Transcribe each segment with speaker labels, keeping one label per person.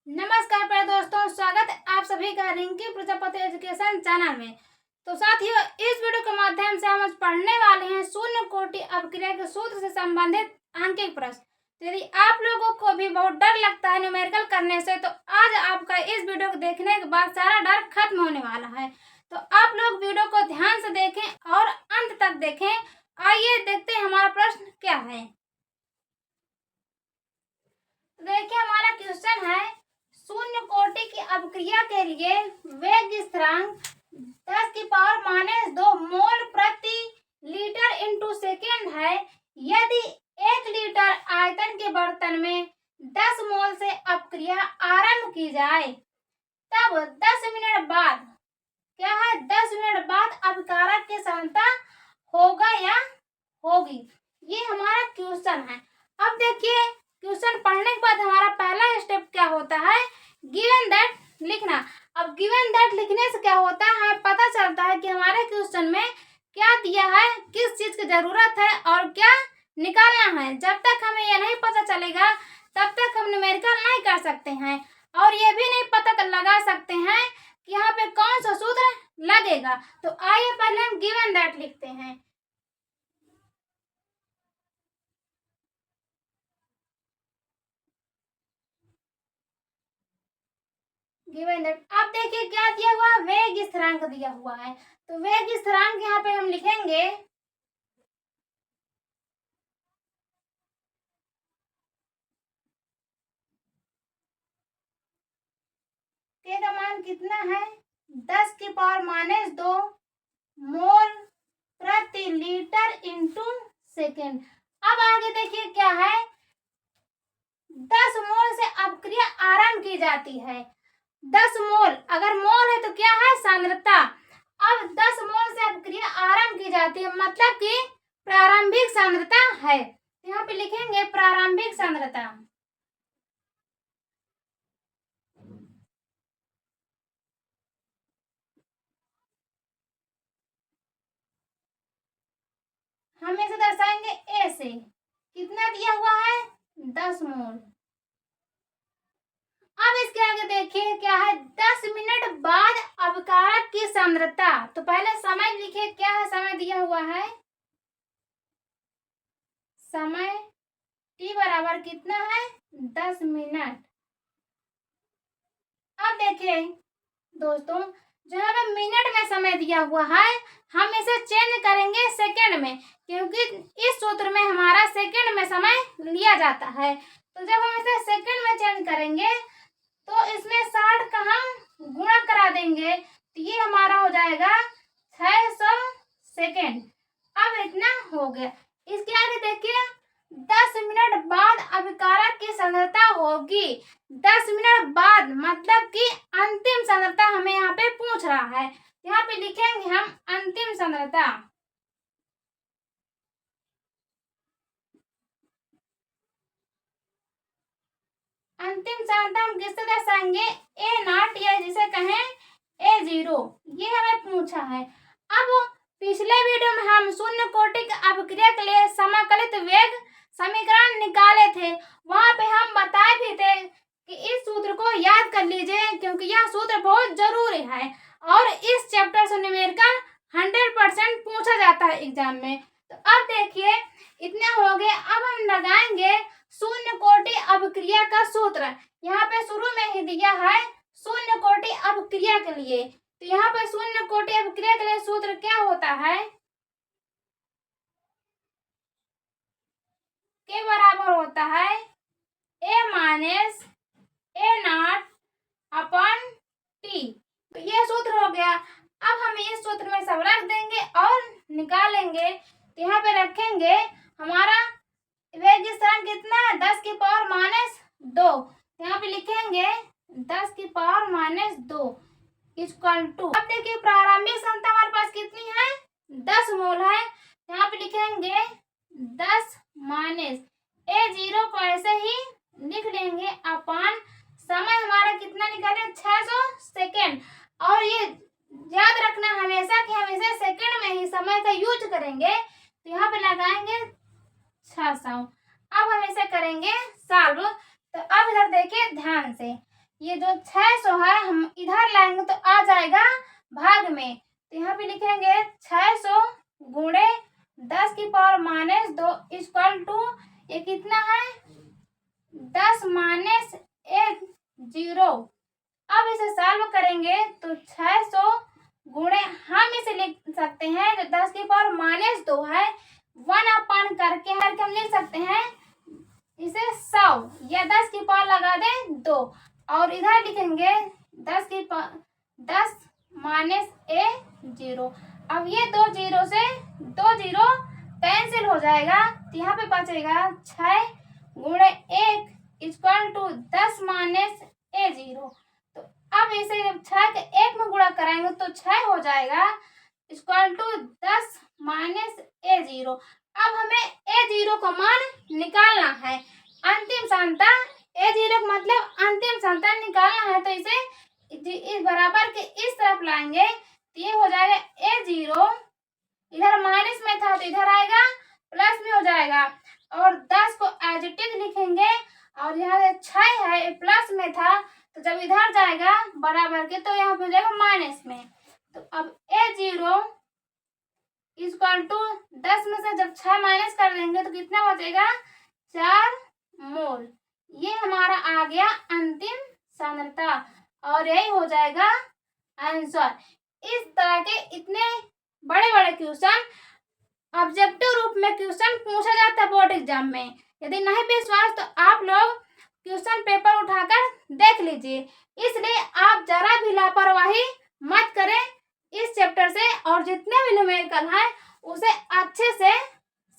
Speaker 1: नमस्कार प्यारे दोस्तों, स्वागत है आप सभी का रिंकी प्रजापति एजुकेशन चैनल में। तो साथियों, इस वीडियो के माध्यम से हम आज पढ़ने वाले हैं शून्य कोटि अपक्रिया के सूत्र से संबंधित आंकिक प्रश्न। तो यदि आप लोगों को भी बहुत डर लगता है न्यूमेरिकल करने से, तो आज आपका इस वीडियो को देखने के बाद सारा डर खत्म होने वाला है। तो आप लोग वीडियो को ध्यान से देखें और अंत तक देखें। आइए देखते हैं हमारा प्रश्न क्या है। देखिए, हमारा क्वेश्चन है शून्य कोटि की अपक्रिया के लिए वेग स्थिरांक 10⁻² मोल प्रति लीटर इंटू सेकेंड है। यदि 1 लीटर आयतन के बर्तन में 10 मोल से अपक्रिया आरंभ की जाए, तब 10 मिनट बाद क्या है 10 मिनट बाद अपकारक की सांद्रता होगा या होगी। ये हमारा क्वेश्चन है। अब देखिए, क्वेश्चन पढ़ने के बाद हमारा पहला स्टेप क्या होता है, गिवन दैट लिखना। अब गिवन दैट लिखने से क्या होता है, पता चलता है कि हमारे क्वेश्चन में क्या दिया है, किस चीज की जरूरत है और क्या निकालना है। जब तक हमें यह नहीं पता चलेगा तब तक हम न्यूमेरिकल नहीं कर सकते हैं और ये भी नहीं पता लगा सकते हैं कि यहाँ पे कौन सा सूत्र लगेगा। तो आइए पहले हम गिवन दैट लिखते हैं। गिवन दैट, अब देखिए क्या दिया हुआ है, वेग स्थिरांक दिया हुआ है। तो वेग स्थिरांक यहाँ पे हम लिखेंगे के का मान कितना है, 10⁻² मोल प्रति लीटर इंटू सेकेंड। अब आगे देखिए क्या है, 10 मोल से अपक्रिया आरंभ की जाती है। 10 मोल, अगर मोल है तो क्या है, सांद्रता। अब 10 मोल से अपक्रिया आरंभ की जाती है, मतलब कि प्रारंभिक सांद्रता है। यहाँ पे लिखेंगे प्रारंभिक सांद्रता। हम इसे दर्शाएंगे ए से। कितना दिया हुआ है, 10 मोल। अब इसके आगे देखिए क्या है, 10 मिनट बाद अपकारक की सांद्रता। तो पहले समय लिखिए, क्या है, समय दिया हुआ है, समय t बराबर कितना है, 10 मिनट। अब देखिए दोस्तों, जो हमें मिनट में समय दिया हुआ है, हम इसे चेंज करेंगे सेकंड में, क्योंकि इस सूत्र में हमारा सेकंड में समय लिया जाता है। तो जब हम इसे सेकंड में चेंज करेंगे तो इसमें 60 का हम गुणा करा देंगे, तो ये हमारा हो जाएगा 600 सेकेंड। अब इतना हो गया। इसके आगे देखिए, 10 मिनट बाद अपकारक की सांद्रता होगी। 10 मिनट बाद मतलब कि अंतिम सांद्रता हमें यहाँ पे पूछ रहा है। यहाँ पे लिखेंगे हम अंतिम सांद्रता। अंतिम सांद्रता हम किससे दर्शाएंगे, A0 या जिसे कहें A0, ये हमें पूछा है। अब पिछले वीडियो में हम शून्य कोटि की अपक्रिया के लिए समाकलित वेग समीकरण निकाले थे। वहां पे हम बताए भी थे कि इस सूत्र को याद कर लीजिए, क्योंकि यह सूत्र बहुत जरूरी है और इस चैप्टर से न्यूमेरिकल 100% पूछा जाता है एग्जाम में। तो अब देखिए इतना हो गया। अब हम लगाएंगे शून्य कोटि अपक्रिया का सूत्र। यहाँ पे शुरू में ही दिया है शून्य कोटि अपक्रिया के लिए। तो यहाँ पे शून्य कोटि अपक्रिया के लिए सूत्र क्या होता है, के बराबर होता है A-A0/T। तो ये सूत्र हो गया। अब हम इस सूत्र में सब रख देंगे और निकालेंगे। तो यहाँ पे रखेंगे हमारा वेग स्थिरांक कितना है, 10⁻²। यहाँ पे लिखेंगे 10⁻² इक्वल टू, अब देखिए प्रारंभिक सांद्रता हमारे पास कितनी है, 10 मोल है। यहाँ पे लिखेंगे 10 माइनस A0 को ऐसे ही लिख लेंगे अपन समय हमारा कितना निकाले, 600 सेकेंड। और ये याद रखना हमेशा कि हम इसे सेकेंड में ही समय का यूज करेंगे। तो यहाँ पे लगाएंगे 600। अब हम इसे करेंगे सॉल्व। तो अब इधर देखिए ध्यान से, ये जो 600 है हम इधर लाएंगे तो आ जाएगा भाग में। तो यहाँ पे लिखेंगे 600 गुणे 10 की पावर माइनस 2 इक्वल टू ये कितना है 10 माइनस 1 0। अब इसे सॉल्व करेंगे तो 600 गुणे हम इसे लिख सकते हैं जो 10 की पावर माइनस 2 है 1 करके हम लिख सकते हैं इसे 100 या 10 की पावर लगा दें 2 और इधर लिखेंगे 10 माइनस ए 0। अब ये 2 0 से 2 0 कैंसिल हो जाएगा तो यहाँ पे बचेगा 6 गुणे 1 इक्वल टू 10 माइनस ए 0। तो अब इसे जब 6 के 1 में गुणा कराएंगे तो 6 हो जाएगा इक्वल टू 10 माइनस ए 0। अब हमें ए 0 का मान निकालना है अंतिम सांता ए 0 का मतलब अंतिम सांता निकालना है। तो इसे इस बराबर के इस तरफ लाएंगे तो ये हो जाएगा ए 0 इधर माइनस में था तो इधर आएगा प्लस में हो जाएगा और 10 को एज इट इज लिखेंगे और यहाँ से 6 है प्लस में था तो जब इधर जाएगा बराबर के तो यहाँ पे हो जाएगा माइनस में। तो अब ए 0 इक्वल टू 10 में से जब 6 माइनस कर देंगे तो कितना बचेगा 4 मोल। ये हमारा आ गया अंतिम सांद्रता और यही हो जाएगा आंसर। इस तरह के इतने बड़े बड़े क्वेश्चन ऑब्जेक्टिव रूप में क्वेश्चन पूछा जाता है बोर्ड एग्जाम में। यदि नहीं विश्वास तो आप लोग क्वेश्चन पेपर उठाकर देख लीजिए। इसलिए आप जरा भी लापरवाही मत करें इस चैप्टर से और जितने भी न्यूमेरिकल हैं उसे अच्छे से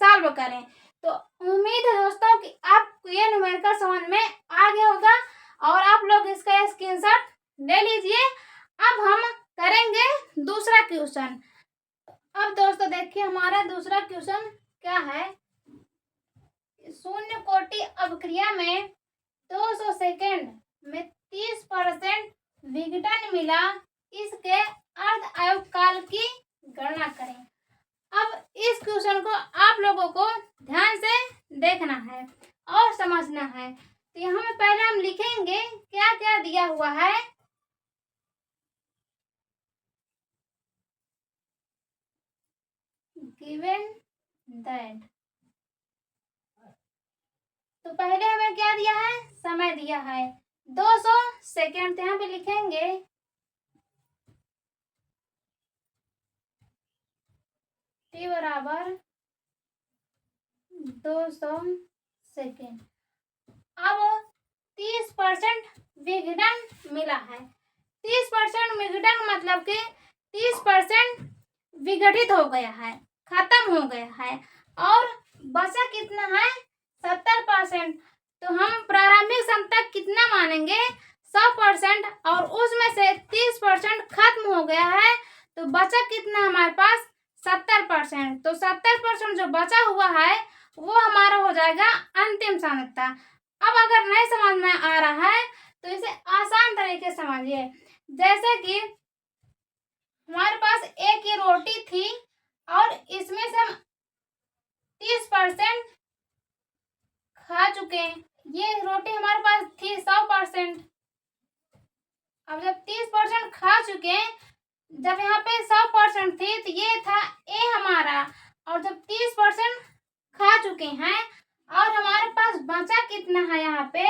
Speaker 1: सॉल्व करें। तो उम्मीद है दोस्तों कि आपको ये न्यूमेरिकल समझ में आ गया होगा और आप लोग इसका स्क्रीनशॉट ले लीजिए। अब हम करेंगे दूसरा क्वेश्चन। अब दोस्तों देखिए हमारा दूसरा क्वेश्चन क्या है। शून्य कोटि अवक्रिया में 200 सेकेंड में 30% विघटन मिला, इसके अर्ध आयुक काल की गणना करें। अब इस क्वेश्चन को आप लोगों को ध्यान से देखना है और समझना है। तो यहाँ में पहले हम लिखेंगे क्या क्या दिया हुआ है। गिवन दैट, तो पहले हमें क्या दिया है समय दिया है 200 सेकेंड। तो यहाँ पे लिखेंगे टी बराबर 200 सेकेंड। अब 30% विघटन मिला है। 30% विघटन मतलब कि 30% विघटित हो गया है, खत्म हो गया है और बचा कितना है 70%। तो हम प्रारंभिक क्षमता कितना मानेंगे 100% और उसमें से 30% खत्म हो गया है तो बचा कितना हमारे पास 70%। तो 70% जो बचा हुआ है वो हमारा हो जाएगा अंतिम सांद्रता। अब अगर नहीं समझ में आ रहा है तो इसे आसान तरीके से समझिए। जैसे कि हमारे पास एक ही रोटी थी और इसमें से हम 30% खा चुके हैं। ये रोटी हमारे पास थी 100%। अब जब 30% खा चुके हैं, जब यहाँ पे 100% थी तो ये था ए हमारा, और जब 30% खा चुके हैं और हमारे पास बचा कितना है यहाँ पे,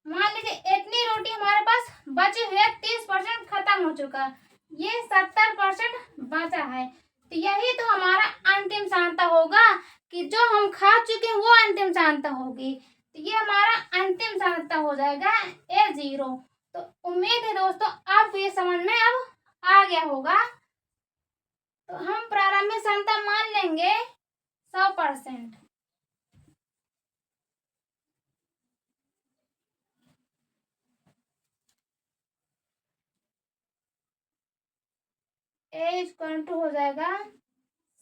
Speaker 1: मान लीजिए इतनी रोटी हमारे पास बची हुई है, 30% खत्म हो चुका, ये 70% बचा है। तो यही तो हमारा अंतिम सांद्रता होगा कि जो हम खा चुके हैं वो अंतिम सांद्रता होगी। तो ये हमारा अंतिम सांद्रता हो जाएगा A0। तो उम्मीद है दोस्तों आपको ये समझ में अब आ गया होगा। तो हम प्रारंभिक सांद्रता मान लेंगे 100%। A= हो जाएगा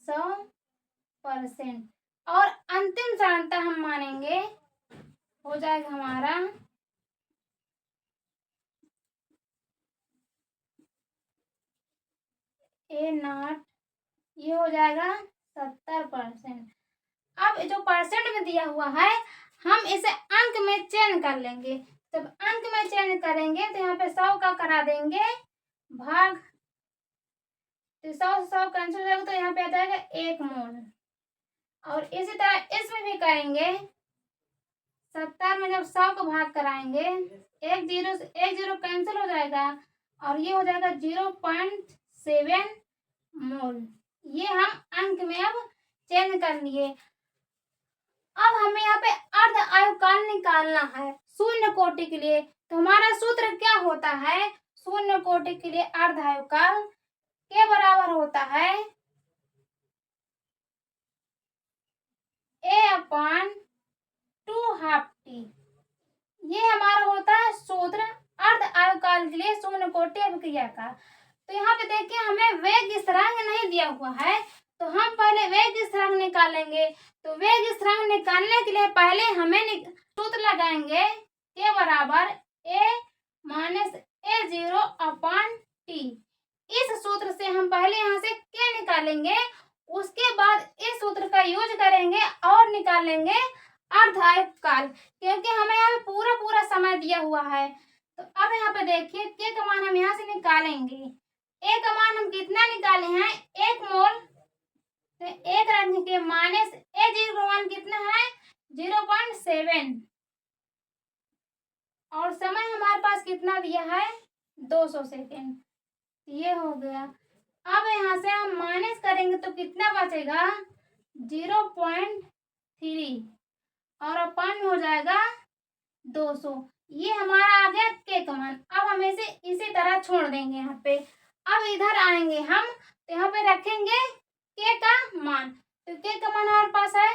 Speaker 1: 100% और अंतिम सांद्रता हम मानेंगे हो जाएगा हमारा A0, ये हो जाएगा 70%। अब जो परसेंट में दिया हुआ है हम इसे अंक में चेंज कर लेंगे। जब अंक में चेंज करेंगे तो यहाँ पे 100 का करा देंगे भाग, तो 100 कैंसिल हो जाएगा तो यहाँ पे आ जाएगा 1 मोल। और इसी तरह इसमें भी करेंगे। 70 में जब 100 को भाग कराएंगे, एक जीरो कैंसिल हो जाएगा और ये हो जाएगा 0.7 मोल। ये हम अंक में अब चेंज कर लिए। अब हमें यहाँ पे अर्ध आयुकाल निकालना है शून्य कोटि के लिए। तो हमारा सूत्र क्या होता है शून्य कोटि के लिए अर्ध आयुकाल के बराबर होता है A/2/t। ये हमारा होता है सूत्र अर्ध आयुकाल के लिए शून्य कोटि अभिक्रिया का। तो यहाँ पे देखिए हमें वेग स्थिरांक नहीं दिया हुआ है, तो हम पहले वेग स्थिरांक निकालेंगे। तो वेग स्थिरांक निकालने के लिए पहले हमें सूत्र लगाएंगे के बराबर A-A0/t। इस सूत्र से हम पहले यहाँ से के निकालेंगे, उसके बाद इस सूत्र का यूज करेंगे और निकालेंगे अर्ध आयुकाल, क्योंकि हमें यहाँ पे पूरा समय दिया हुआ है। तो अब यहाँ पे देखिए के का मान हम यहाँ से निकालेंगे। ए का मान हम कितना निकाले हैं 1 मोल, तो 1 रखने के माइनस A0 का मान कितना है 0.7 और समय हमारे पास कितना दिया है 200 सेकेंड। ये हो गया। अब यहाँ से हम माइनस करेंगे तो कितना बचेगा 0.3 और अपन में हो जाएगा 200। ये हमारा आ गया के का मान। अब हम इसे इसी तरह छोड़ देंगे यहाँ पे। अब इधर आएंगे हम, तो यहाँ पे रखेंगे के का मान। तो के का मान हमारे पास है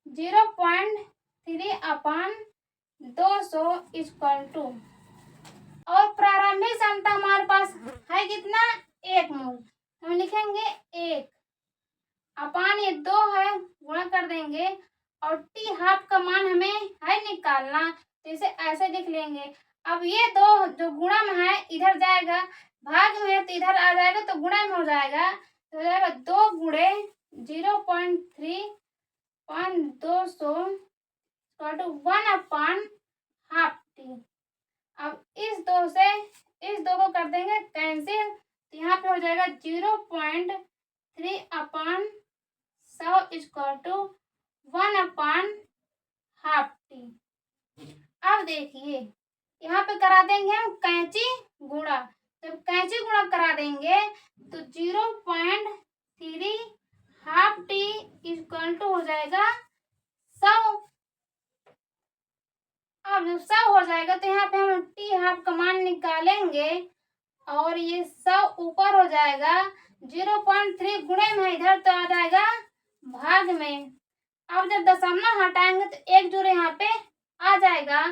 Speaker 1: 0.3/200 इक्वल टू, और प्रारंभिक क्षमता हमारे पास है कितना 1 मोल। हम लिखेंगे 1 अपान ये 2 है गुणा कर देंगे, और टी हाफ का मान हमें है निकालना, तो इसे ऐसे लिख लेंगे। अब ये 2 जो गुणा में है इधर जाएगा, भाग में है तो इधर आ जाएगा, तो गुणा में हो जाएगा, तो हो जाएगा 2 गुणे 0.3/200 1/2 टी। अब इस 2 से इस 2 को कर देंगे कैंसिल, तो यहाँ पे हो जाएगा 0.3/100 इक्वल टू 1/2 टी। अब देखिए यहाँ पे करा देंगे हम कैंची गुणा। जब कैंची गुणा करा देंगे तो 0.3/2 टी इक्वल टू हो जाएगा 100। अब जब 100 हो जाएगा तो यहाँ पे हम टी हाफ का मान निकालेंगे, और ये 100 ऊपर हो जाएगा, 0.3 गुणे में इधर तो आ जाएगा भाग में। अब जब दशमलव हटाएंगे तो एक जोड़े यहाँ पे आ जाएगा,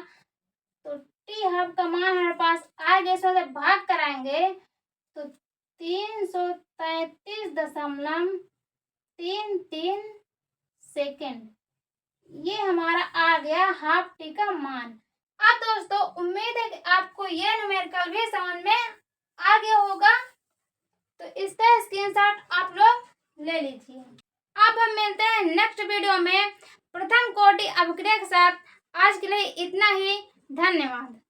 Speaker 1: तो टी हाफ का मान हमारे पास आ गया। इसमें जब भाग कराएंगे तो 333.33 सेकेंड, ये हमारा आ गया हाफ टी का मान। अब दोस्तों उम्मीद है कि आपको ये न्यूमेरिकल भी समझ में आ गया होगा, तो इसका स्क्रीनशॉट आप लोग ले लीजिए। अब हम मिलते हैं नेक्स्ट वीडियो में प्रथम कोटि अभिक्रिया के साथ। आज के लिए इतना ही, धन्यवाद।